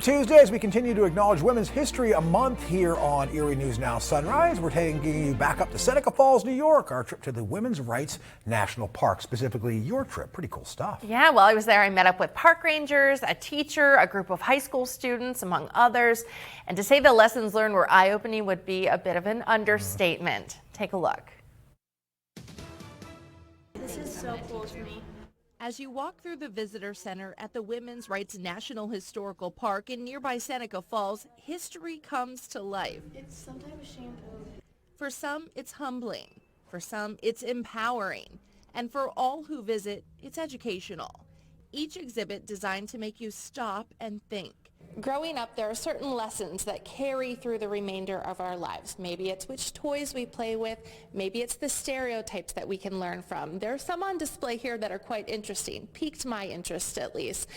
Tuesday, as we continue to acknowledge Women's History Month here on Erie News Now Sunrise, we're taking you back up to Seneca Falls, New York, our trip to the Women's Rights National Park, specifically your trip. Pretty cool stuff. Yeah, while I was there, I met up with park rangers, a teacher, a group of high school students, among others. And to say the lessons learned were eye-opening would be a bit of an understatement. Take a look. This is so cool to me. As you walk through the visitor center at the Women's Rights National Historical Park in nearby Seneca Falls, history comes to life. It's some type of shampoo. For some, it's humbling. For some, it's empowering. And for all who visit, it's educational. Each exhibit designed to make you stop and think. Growing up, there are certain lessons that carry through the remainder of our lives. Maybe it's which toys we play with. Maybe it's the stereotypes that we can learn from. There are some on display here that are quite interesting, piqued my interest at least.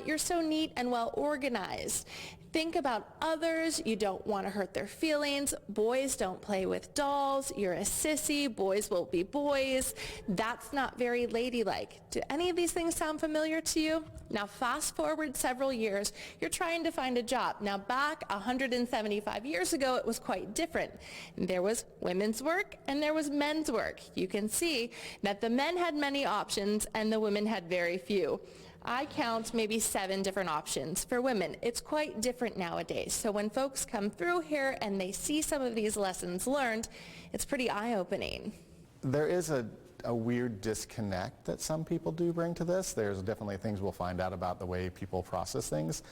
You're so neat and well organized. Think about others. You don't want to hurt their feelings. Boys don't play with dolls. You're a sissy. Boys will be boys. That's not very ladylike. Do any of these things sound familiar to you? Now fast forward several years, you're trying to find a job. Now back 175 years ago, it was quite different. There was women's work and there was men's work. You can see that the men had many options and the women had very few. I count maybe 7 different options for women. It's quite different nowadays. So when folks come through here and they see some of these lessons learned, it's pretty eye-opening. There is a weird disconnect that some people do bring to this. There's definitely things we'll find out about the way people process things.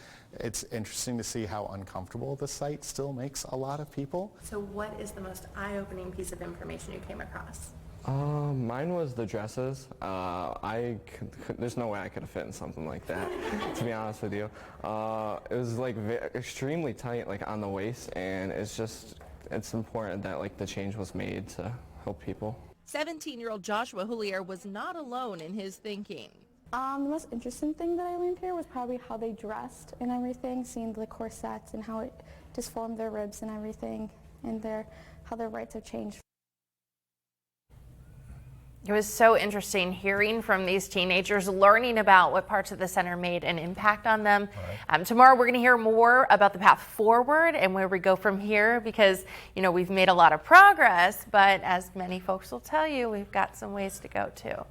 It's interesting to see how uncomfortable the site still makes a lot of people. So what is the most eye-opening piece of information you came across? Mine was the dresses. There's no way I could have fit in something like that, to be honest with you. It was like extremely tight, like on the waist, and it's important that like the change was made to help people. 17-year-old Joshua Houllier was not alone in his thinking. The most interesting thing that I learned here was probably how they dressed and everything, seeing the corsets and how it just formed their ribs and everything, and how their rights have changed. It was so interesting hearing from these teenagers, learning about what parts of the center made an impact on them. Right. Tomorrow we're going to hear more about the path forward and where we go from here because, you know, we've made a lot of progress, but as many folks will tell you, we've got some ways to go too.